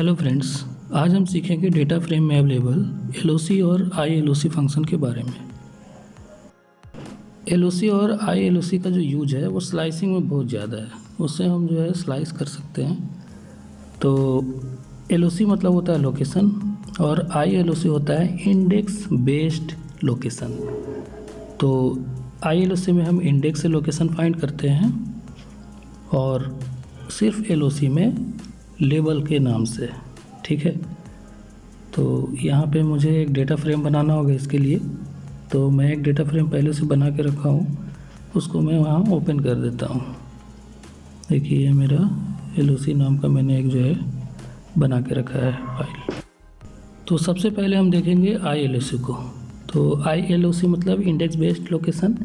Hello friends, आज हम सीखेंगे डेटा फ्रेम में अवेलेबल एलओसी और आईएलओसी फंक्शन के बारे में। एलओसी और आईएलओसी का जो यूज है वो स्लाइसिंग में बहुत ज़्यादा है। उससे हम जो है स्लाइस कर सकते हैं। तो एलओसी मतलब होता है लोकेशन और आईएलओसी होता है इंडेक्स बेस्ड लोकेशन। तो आईएलओसी में हम इंडेक्स से लोकेशन फाइंड करते हैं और सिर्फ एलओसी में लेबल के नाम से। ठीक है, तो यहाँ पे मुझे एक डेटा फ्रेम बनाना होगा। इसके लिए तो मैं एक डेटा फ्रेम पहले से बना के रखा हूँ, उसको मैं वहाँ ओपन कर देता हूँ। देखिए ये मेरा एलओसी नाम का मैंने एक जो है बना के रखा है फाइल। तो सबसे पहले हम देखेंगे आईएलओसी को। तो आईएलओसी मतलब इंडेक्स बेस्ड लोकेशन।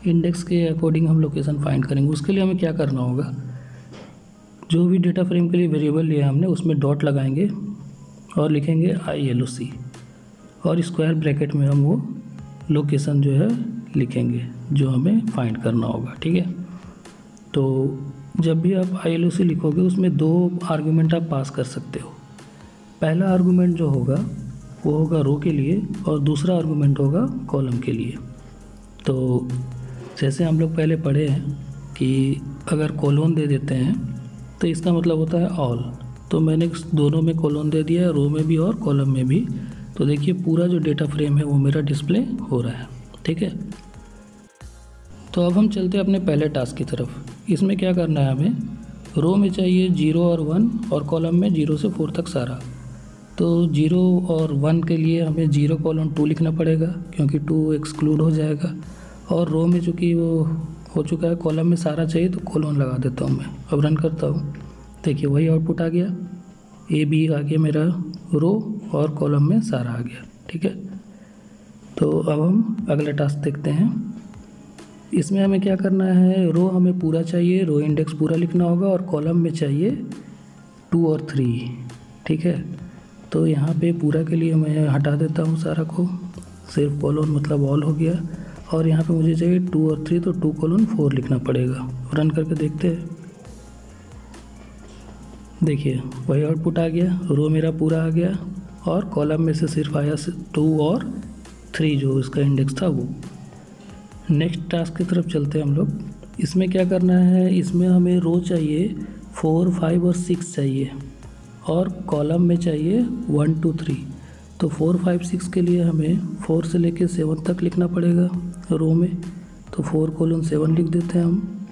इंडेक्स के अकॉर्डिंग हम लोकेशन फाइंड करेंगे। उसके लिए हमें क्या करना होगा, जो भी डेटा फ्रेम के लिए वेरिएबल लिया हमने उसमें डॉट लगाएंगे और लिखेंगे आईएलओसी और स्क्वायर ब्रैकेट में हम वो लोकेशन जो है लिखेंगे जो हमें फाइंड करना होगा। ठीक है, तो जब भी आप आईएलओसी लिखोगे उसमें दो आर्गुमेंट आप पास कर सकते हो। पहला आर्गुमेंट जो होगा वो होगा रो के लिए और दूसरा आर्गुमेंट होगा कॉलम के लिए। तो जैसे हम लोग पहले पढ़े हैं कि अगर कॉलोन दे देते हैं तो इसका मतलब होता है ऑल। तो मैंने दोनों में कॉलोन दे दिया है, रो में भी और कॉलम में भी। तो देखिए पूरा जो डेटा फ्रेम है वो मेरा डिस्प्ले हो रहा है। ठीक है, तो अब हम चलते हैं अपने पहले टास्क की तरफ। इसमें क्या करना है, हमें रो में चाहिए 0 और 1 और कॉलम में 0 से 4 तक सारा। तो 0 और 1 के लिए हमें 0:2 लिखना पड़ेगा क्योंकि 2 एक्सक्लूड हो जाएगा। और रो में चूँकि वो हो चुका है, कॉलम में सारा चाहिए तो कॉलन लगा देता हूँ मैं। अब रन करता हूँ, देखिए वही आउटपुट आ गया। ए बी आ गया मेरा रो और कॉलम में सारा आ गया। ठीक है, तो अब हम अगला टास्क देखते हैं। इसमें हमें क्या करना है, रो हमें पूरा चाहिए, रो इंडेक्स पूरा लिखना होगा और कॉलम में चाहिए 2 और 3। ठीक है, तो यहाँ पे पूरा के लिए मैं हटा देता हूँ सारा को, सिर्फ कॉलन मतलब ऑल हो गया। और यहाँ पे मुझे चाहिए 2 और 3, तो 2:4 लिखना पड़ेगा। रन करके देखते हैं, देखिए वही आउटपुट आ गया। रो मेरा पूरा आ गया और कॉलम में से सिर्फ आया 2 और 3 जो इसका इंडेक्स था वो। नेक्स्ट टास्क की तरफ चलते हैं हम लोग। इसमें क्या करना है, इसमें हमें रो चाहिए 4, 5 और 6 चाहिए और कॉलम में चाहिए 1, 2, 3। तो 4, 5, 6 के लिए हमें 4 से लेके 7 तक लिखना पड़ेगा रो में। तो 4:7 लिख देते हैं हम।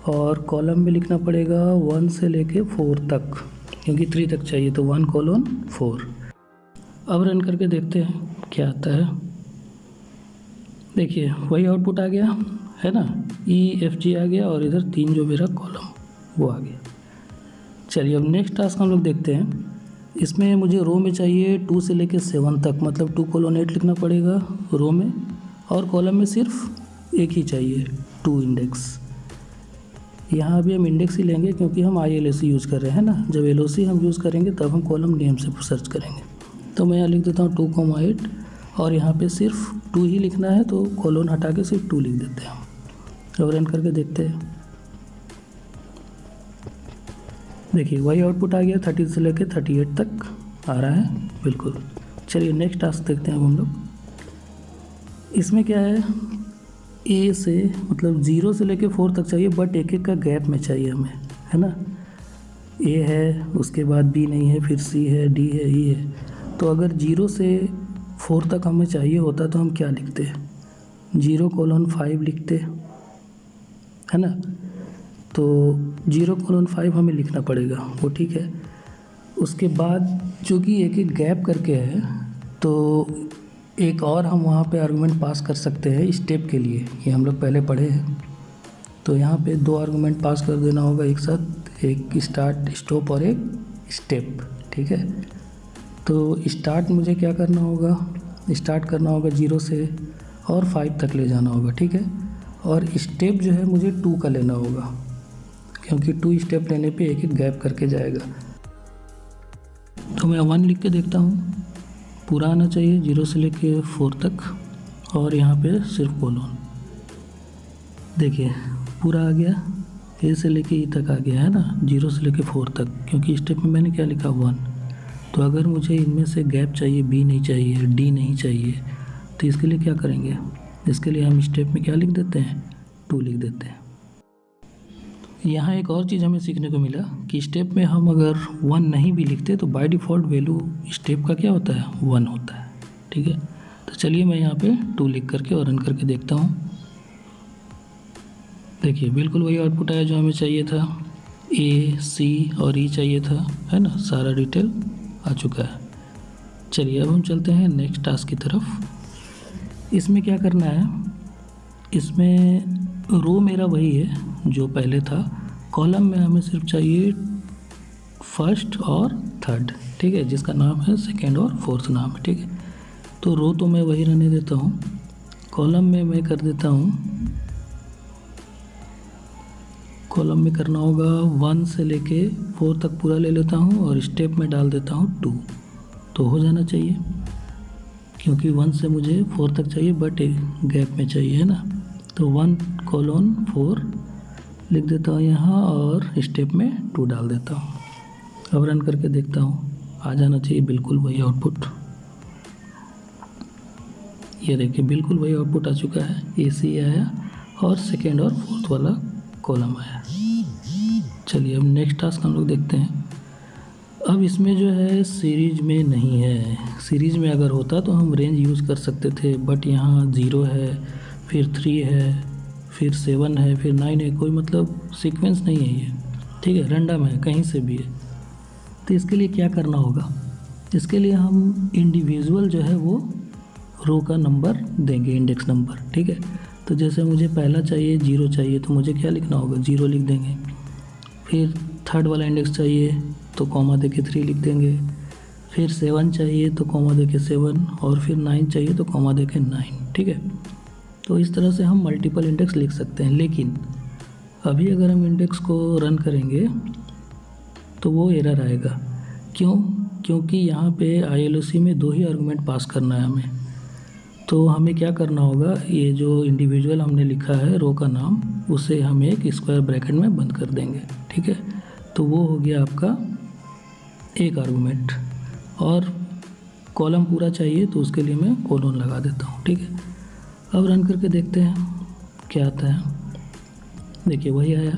और कॉलम में लिखना पड़ेगा 1 से लेके 4 तक क्योंकि 3 तक चाहिए, तो 1:4। अब रन करके देखते हैं क्या आता है। देखिए वही आउटपुट आ गया है ना, EFG आ गया और इधर 3 जो मेरा कॉलम वो आ गया। चलिए अब नेक्स्ट टास्क हम लोग देखते हैं। इसमें मुझे रो में चाहिए 2 से लेके 7 तक, मतलब 2:8 लिखना पड़ेगा रो में और कॉलम में सिर्फ एक ही चाहिए 2 इंडेक्स। यहाँ अभी हम इंडेक्स ही लेंगे क्योंकि हम आईएलओसी यूज़ कर रहे हैं ना। जब एलओसी हम यूज़ करेंगे तब हम कॉलम नेम से सर्च करेंगे। तो मैं यहाँ लिख देता हूँ 2,8 और यहाँ पे सिर्फ 2 ही लिखना है, तो कॉलन हटा के सिर्फ 2 लिख देते हैं हम। अब रन करके देखते हैं, देखिए वही आउटपुट आ गया। 30 से लेके 38 तक आ रहा है बिल्कुल। चलिए नेक्स्ट टास्क देखते हैं अब हम लोग। इसमें क्या है, ए से मतलब 0 से लेके 4 तक चाहिए, बट एक एक का गैप में चाहिए हमें, है ना। ए है, उसके बाद बी नहीं है, फिर सी है, डी है, ई है। तो अगर 0 से 4 तक हमें चाहिए होता तो हम क्या लिखते, 0:5 लिखते, है ना। तो 0:5 हमें लिखना पड़ेगा वो। ठीक है, उसके बाद चूँकि एक एक गैप करके है तो एक और हम वहाँ पे आर्गुमेंट पास कर सकते हैं स्टेप के लिए। ये हम लोग पहले पढ़े हैं। तो यहाँ पे 2 आर्गुमेंट पास कर देना होगा एक साथ, एक स्टार्ट स्टॉप और एक स्टेप। ठीक है, तो स्टार्ट मुझे क्या करना होगा, स्टार्ट करना होगा 0 से और 5 तक ले जाना होगा। ठीक है, और स्टेप जो है मुझे 2 का लेना होगा क्योंकि 2 स्टेप लेने पे एक एक गैप करके जाएगा। तो मैं 1 लिख के देखता हूँ, पूरा आना चाहिए 0 से लेके 4 तक और यहाँ पे सिर्फ कॉलन। देखिए पूरा आ गया, ए से लेके ई तक आ गया है ना, 0 से लेके 4 तक, क्योंकि स्टेप में मैंने क्या लिखा 1। तो अगर मुझे इनमें से गैप चाहिए, बी नहीं चाहिए, डी नहीं चाहिए, तो इसके लिए क्या करेंगे, इसके लिए हम स्टेप में क्या लिख देते हैं, 2 लिख देते हैं। यहाँ एक और चीज़ हमें सीखने को मिला कि स्टेप में हम अगर 1 नहीं भी लिखते तो बाय डिफ़ॉल्ट वैल्यू स्टेप का क्या होता है, 1 होता है। ठीक है, तो चलिए मैं यहाँ पे 2 लिख करके और रन करके देखता हूँ। देखिए बिल्कुल वही आउटपुट आया जो हमें चाहिए था, ए, सी और ई चाहिए था, है ना, सारा डिटेल आ चुका है। चलिए अब हम चलते हैं नेक्स्ट टास्क की तरफ। इसमें क्या करना है, इसमें रो मेरा वही है जो पहले था, कॉलम में हमें सिर्फ चाहिए फर्स्ट और थर्ड, ठीक है, जिसका नाम है सेकेंड और फोर्थ नाम है। ठीक है, तो रो तो मैं वही रहने देता हूँ, कॉलम में मैं कर देता हूँ, कॉलम में करना होगा 1 से लेके 4 तक पूरा ले लेता हूँ और स्टेप में डाल देता हूँ 2, तो हो जाना चाहिए, क्योंकि 1 से मुझे 4 तक चाहिए बट एक गैप में चाहिए, है ना। तो 1:4 लिख देता हूँ यहाँ और स्टेप में 2 डाल देता हूँ। अब रन करके देखता हूँ, आ जाना चाहिए बिल्कुल वही आउटपुट। ये देखिए बिल्कुल वही आउटपुट आ चुका है, AC आया और सेकेंड और फोर्थ वाला कॉलम आया। चलिए अब नेक्स्ट टास्क हम लोग देखते हैं। अब इसमें जो है सीरीज में नहीं है, सीरीज में अगर होता तो हम रेंज यूज़ कर सकते थे, बट यहाँ 0 है, फिर 3 है, फिर 7 है, फिर 9 है, कोई मतलब सीक्वेंस नहीं है ये। ठीक है, रैंडम है, कहीं से भी है। तो इसके लिए क्या करना होगा, इसके लिए हम इंडिविजुअल जो है वो रो का नंबर देंगे, इंडेक्स नंबर। ठीक है, तो जैसे मुझे पहला चाहिए 0 चाहिए, तो मुझे क्या लिखना होगा, 0 लिख देंगे। फिर थर्ड वाला इंडेक्स चाहिए तो कॉमा देके 3 लिख देंगे। फिर 7 चाहिए तो कॉमा देके 7, और फिर 9 चाहिए तो कॉमा देके 9। ठीक है, तो इस तरह से हम मल्टीपल इंडेक्स लिख सकते हैं। लेकिन अभी अगर हम इंडेक्स को रन करेंगे तो वो एरर आएगा। क्यों? क्योंकि यहाँ पे ILOC में 2 ही आर्गुमेंट पास करना है हमें। तो हमें क्या करना होगा, ये जो इंडिविजुअल हमने लिखा है रो का नाम, उसे हम एक स्क्वायर ब्रैकेट में बंद कर देंगे। ठीक है, तो वो हो गया आपका एक आर्गुमेंट। और कॉलम पूरा चाहिए तो उसके लिए मैं कोलोन लगा देता हूँ। ठीक है, अब रन करके देखते हैं क्या आता है। देखिए वही आया।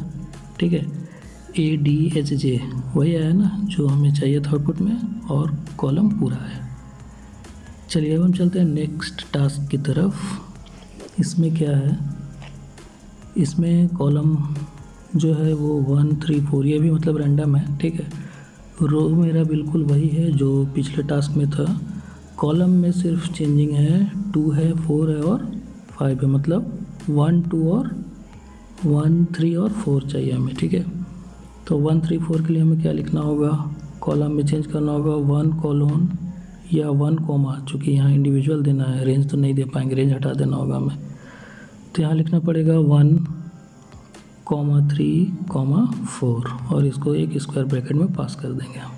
ठीक है, ADHJ वही आया ना जो हमें चाहिए था आउटपुट में, और कॉलम पूरा है। चलिए अब हम चलते हैं नेक्स्ट टास्क की तरफ। इसमें क्या है, इसमें कॉलम जो है वो 1, 3, 4 ये भी मतलब रैंडम है। ठीक है, रो मेरा बिल्कुल वही है जो पिछले टास्क में था, कॉलम में सिर्फ चेंजिंग है, 2 है, 4 है और 5 है, मतलब 1, 2 और 1, 3 और 4 चाहिए हमें। ठीक है, तो 1, 3, 4 के लिए हमें क्या लिखना होगा, कॉलम में चेंज करना होगा 1 कोलोन या 1 कॉमा, चूँकि यहाँ इंडिविजुअल देना है, रेंज तो नहीं दे पाएंगे, रेंज हटा देना होगा हमें। तो यहाँ लिखना पड़ेगा 1, 3, 4 और इसको एक स्क्वायर ब्रैकेट में पास कर देंगे हम।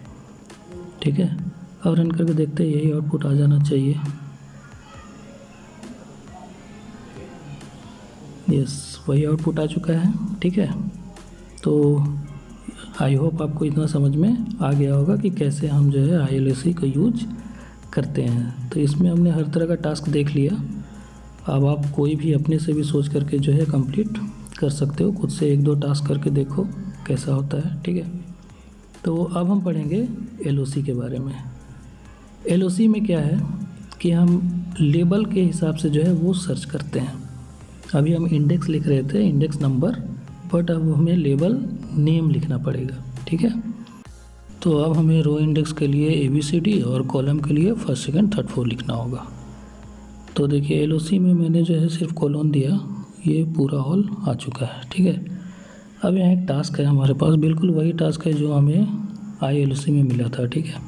ठीक है, अब रन करके देखते हैं, यही आउटपुट आ जाना चाहिए। यस, वही आउटपुट आ चुका है। ठीक है, तो आई होप आपको इतना समझ में आ गया होगा कि कैसे हम जो है ILOC का यूज करते हैं। तो इसमें हमने हर तरह का टास्क देख लिया। अब आप कोई भी अपने से भी सोच करके जो है कंप्लीट कर सकते हो, खुद से 1-2 टास्क करके देखो कैसा होता है। ठीक है, तो अब हम पढ़ेंगे LOC के बारे में। LOC में क्या है कि हम लेबल के हिसाब से जो है वो सर्च करते हैं। अभी हम इंडेक्स लिख रहे थे, इंडेक्स नंबर, बट अब हमें लेबल नेम लिखना पड़ेगा। ठीक है, तो अब हमें रो इंडेक्स के लिए ABCD और कॉलम के लिए फर्स्ट, सेकंड, थर्ड, फोर्थ लिखना होगा। तो देखिए LOC में मैंने जो है सिर्फ कोलोन दिया, ये पूरा ऑल आ चुका है। ठीक है, अब यहाँ एक टास्क है हमारे पास, बिल्कुल वही टास्क है जो हमें ILOC में मिला था। ठीक है,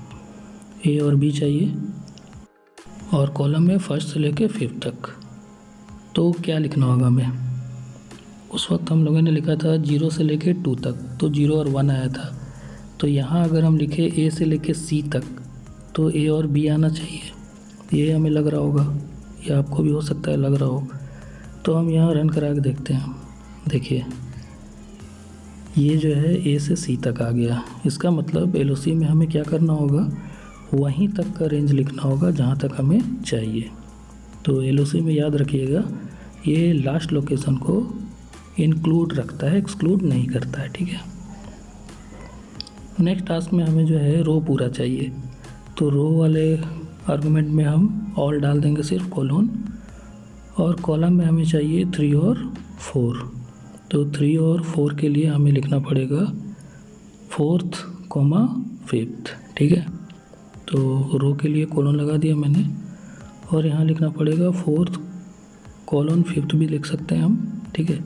A और B चाहिए और कॉलम में फर्स्ट से लेके 5th तक। तो क्या लिखना होगा हमें, उस वक्त हम लोगों ने लिखा था 0 से लेके 2 तक, तो 0 और 1 आया था। तो यहाँ अगर हम लिखे A से लेके C तक, तो A और B आना चाहिए, ये हमें लग रहा होगा, या आपको भी हो सकता है लग रहा हो। तो हम यहाँ रन करा के देखते हैं। देखिए ये जो है ए से सी तक आ गया। इसका मतलब एलओसी में हमें क्या करना होगा, वहीं तक का रेंज लिखना होगा जहाँ तक हमें चाहिए। तो एलओसी में याद रखिएगा ये लास्ट लोकेशन को इंक्लूड रखता है, एक्सक्लूड नहीं करता है, ठीक है। नेक्स्ट टास्क में हमें जो है रो पूरा चाहिए, तो रो वाले आर्गुमेंट में हम ऑल डाल देंगे सिर्फ कोलोन, और कॉलम में हमें चाहिए 3 और 4। तो 3 और 4 के लिए हमें लिखना पड़ेगा 4th, 5th, ठीक है। तो रो के लिए कोलोन लगा दिया मैंने, और यहाँ लिखना पड़ेगा 4th, 5th भी लिख सकते हैं हम, ठीक है।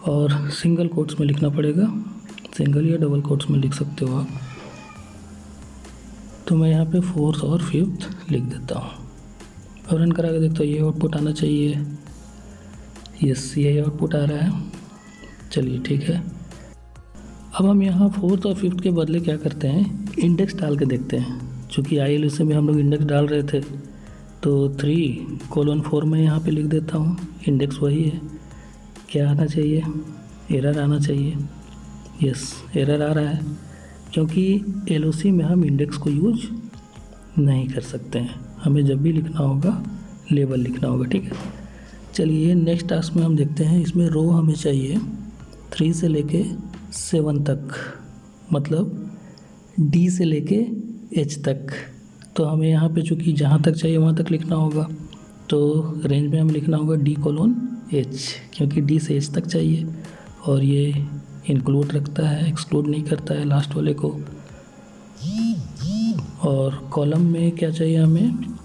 और सिंगल कोट्स में लिखना पड़ेगा, सिंगल या डबल कोट्स में लिख सकते हो आप। तो मैं यहाँ पे 4th और 5th लिख देता हूँ और रन करा के देखता हूँ ये आउटपुट आना चाहिए। यस, ये आउटपुट आ रहा है। चलिए ठीक है। अब हम यहाँ 4th और 5th के बदले क्या करते हैं, इंडेक्स डाल के देखते हैं। चूँकि ILOC में हम लोग इंडेक्स डाल रहे थे, तो 3:4 में यहाँ पे लिख देता हूँ, इंडेक्स वही है। क्या आना चाहिए, एरर आना चाहिए। यस, एरर आ रहा है क्योंकि LOC में हम इंडेक्स को यूज नहीं कर सकते हैं। हमें जब भी लिखना होगा लेबल लिखना होगा, ठीक है। चलिए नेक्स्ट टास्क में हम देखते हैं। इसमें रो हमें चाहिए 3 से लेके 7 तक, मतलब D से लेके H तक। तो हमें यहाँ पे चूँकि जहाँ तक चाहिए वहाँ तक लिखना होगा, तो रेंज में हमें लिखना होगा D:H, क्योंकि D से H तक चाहिए और ये इंक्लूड रखता है, एक्सक्लूड नहीं करता है लास्ट वाले को। और कॉलम में क्या चाहिए हमें,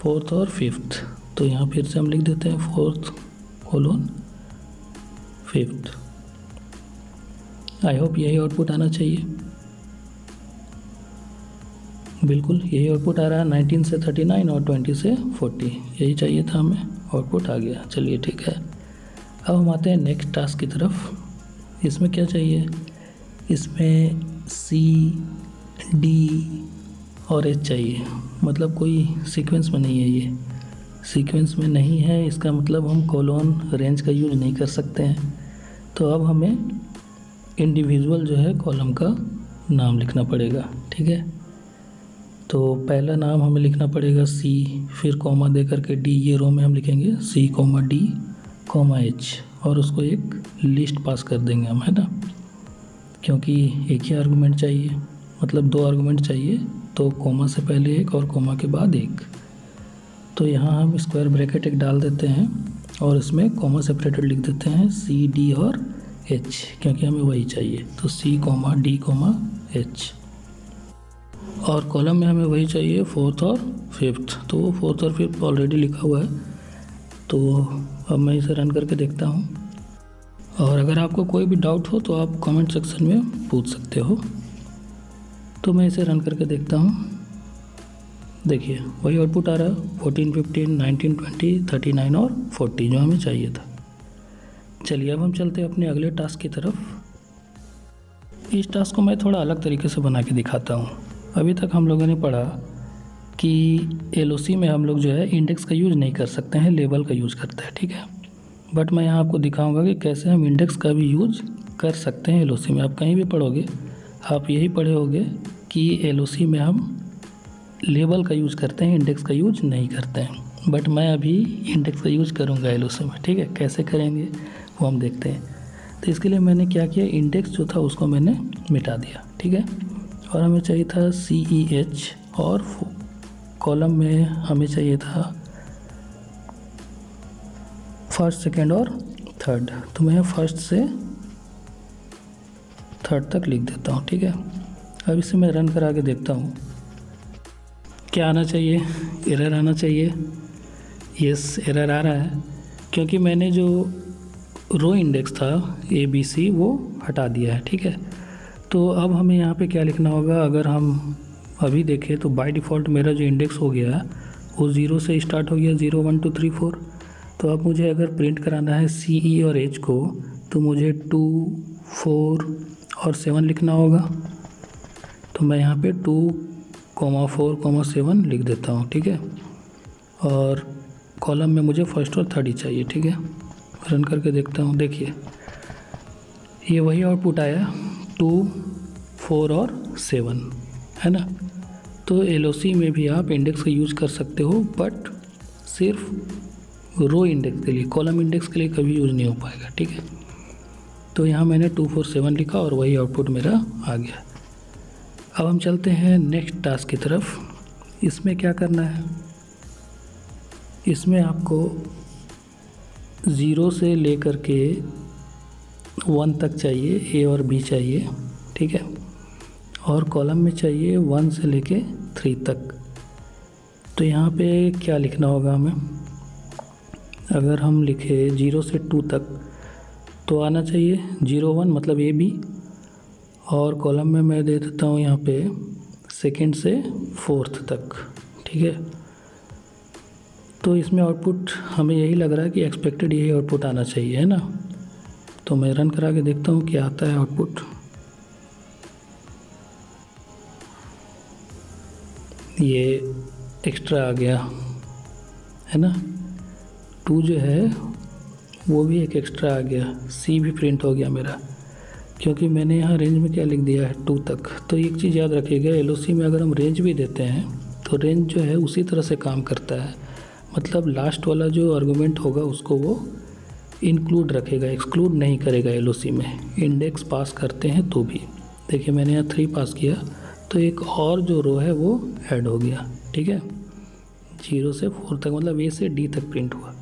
4th और 5th। तो यहाँ फिर से हम लिख देते हैं 4th, 5th। आई होप यही आउटपुट आना चाहिए। बिल्कुल यही आउटपुट आ रहा है। 19 से 39 और 20 से 40, यही चाहिए था हमें, आउटपुट आ गया। चलिए ठीक है। अब हम आते हैं नेक्स्ट टास्क की तरफ। इसमें क्या चाहिए, इसमें C, D और H चाहिए। मतलब कोई सीक्वेंस में नहीं है, ये सीक्वेंस में नहीं है, इसका मतलब हम कोलोन रेंज का यूज नहीं कर सकते हैं। तो अब हमें इंडिविजुअल जो है कॉलम का नाम लिखना पड़ेगा, ठीक है। तो पहला नाम हमें लिखना पड़ेगा C, फिर कॉमा दे करके D। ये रो में हम लिखेंगे C, D, H, और उसको एक लिस्ट पास कर देंगे हम, है ना, क्योंकि एक ही आर्गुमेंट चाहिए, मतलब 2 आर्गुमेंट चाहिए, तो कॉमा से पहले एक और कॉमा के बाद एक। तो यहाँ हम स्क्वायर ब्रैकेट एक डाल देते हैं और इसमें कॉमा सेपरेटेड लिख देते हैं C, D और H, क्योंकि हमें वही चाहिए। तो C, D, H। और कॉलम में हमें वही चाहिए 4th और 5th। तो 4th और 5th ऑलरेडी लिखा हुआ है, तो अब मैं इसे रन करके देखता हूँ। और अगर आपको कोई भी डाउट हो तो आप कमेंट सेक्शन में पूछ सकते हो। तो मैं इसे रन करके देखता हूँ। देखिए वही आउटपुट आ रहा है, 14, 15, 19, 20, 39 और 40 जो हमें चाहिए था। चलिए अब हम चलते हैं अपने अगले टास्क की तरफ। इस टास्क को मैं थोड़ा अलग तरीके से बना के दिखाता हूँ। अभी तक हम लोगों ने पढ़ा कि LOC में हम लोग जो है इंडेक्स का यूज़ नहीं कर सकते हैं, लेबल का यूज़ करते हैं, ठीक है। बट मैं यहाँ आपको दिखाऊंगा कि कैसे हम इंडेक्स का भी यूज़ कर सकते हैं LOC में। आप कहीं भी पढ़ोगे आप यही पढ़े होगे कि LOC में हम लेबल का यूज़ करते हैं, इंडेक्स का यूज़ नहीं करते हैं। बट मैं अभी इंडेक्स का यूज़ करूँगा LOC में, ठीक है। कैसे करेंगे वो हम देखते हैं। तो इसके लिए मैंने क्या किया, इंडेक्स जो था उसको मैंने मिटा दिया, ठीक है। और हमें चाहिए था CEH, और कॉलम में हमें चाहिए था 1st, 2nd और 3rd। तो मैं 1st से 3rd तक लिख देता हूँ, ठीक है। अब इसे मैं रन करा के देखता हूँ क्या आना चाहिए, एरर आना चाहिए। यस, एरर आ रहा है क्योंकि मैंने जो रो इंडेक्स था ABC वो हटा दिया है, ठीक है। तो अब हमें यहाँ पे क्या लिखना होगा, अगर हम अभी देखें तो बाय डिफ़ॉल्ट मेरा जो इंडेक्स हो गया वो 0 से स्टार्ट हो गया, 0, 1, 2, 3, 4। तो अब मुझे अगर प्रिंट कराना है CE और H को, तो मुझे 2, 4 और 7 लिखना होगा। तो मैं यहाँ पे 2, 4, 7 लिख देता हूँ, ठीक है। और कॉलम में मुझे 1st और 3rd ही चाहिए, ठीक है। रन करके देखता हूँ। देखिए ये वही आउटपुट आया 2, 4 और 7, है ना। तो LOC में भी आप इंडेक्स का यूज कर सकते हो, बट सिर्फ रो इंडेक्स के लिए, कॉलम इंडेक्स के लिए कभी यूज़ नहीं हो पाएगा, ठीक है। तो यहाँ मैंने 2, 4, 7 लिखा और वही आउटपुट मेरा आ गया। अब हम चलते हैं नेक्स्ट टास्क की तरफ। इसमें क्या करना है, इसमें आपको 0 से लेकर के 1 तक चाहिए, A और B चाहिए, ठीक है। और कॉलम में चाहिए 1 से लेके 3 तक। तो यहाँ पे क्या लिखना होगा हमें, अगर हम लिखे 0 से 2 तक तो आना चाहिए 0, 1 मतलब AB, और कॉलम में मैं दे देता हूँ यहाँ पे 2nd से 4th तक, ठीक है। तो इसमें आउटपुट हमें यही लग रहा है कि एक्सपेक्टेड यही आउटपुट आना चाहिए, है ना। तो मैं रन करा के देखता हूँ क्या आता है आउटपुट। ये एक्स्ट्रा आ गया, है ना। 2 जो है वो भी एक एक्स्ट्रा आ गया, C भी प्रिंट हो गया मेरा, क्योंकि मैंने यहाँ रेंज में क्या लिख दिया है 2 तक। तो एक चीज़ याद रखिएगा, LOC में अगर हम रेंज भी देते हैं तो रेंज जो है उसी तरह से काम करता है, मतलब लास्ट वाला जो आर्गुमेंट होगा उसको वो इंक्लूड रखेगा, एक्सक्लूड नहीं करेगा। LOC में इंडेक्स पास करते हैं तो भी, देखिए मैंने यहाँ 3 पास किया तो एक और जो रो है वो ऐड हो गया, ठीक है। 0 से 4 तक मतलब A से D तक प्रिंट हुआ।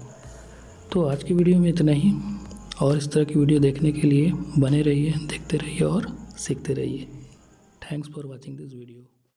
तो आज की वीडियो में इतना ही, और इस तरह की वीडियो देखने के लिए बने रहिए, देखते रहिए और सीखते रहिए। Thanks for watching this video.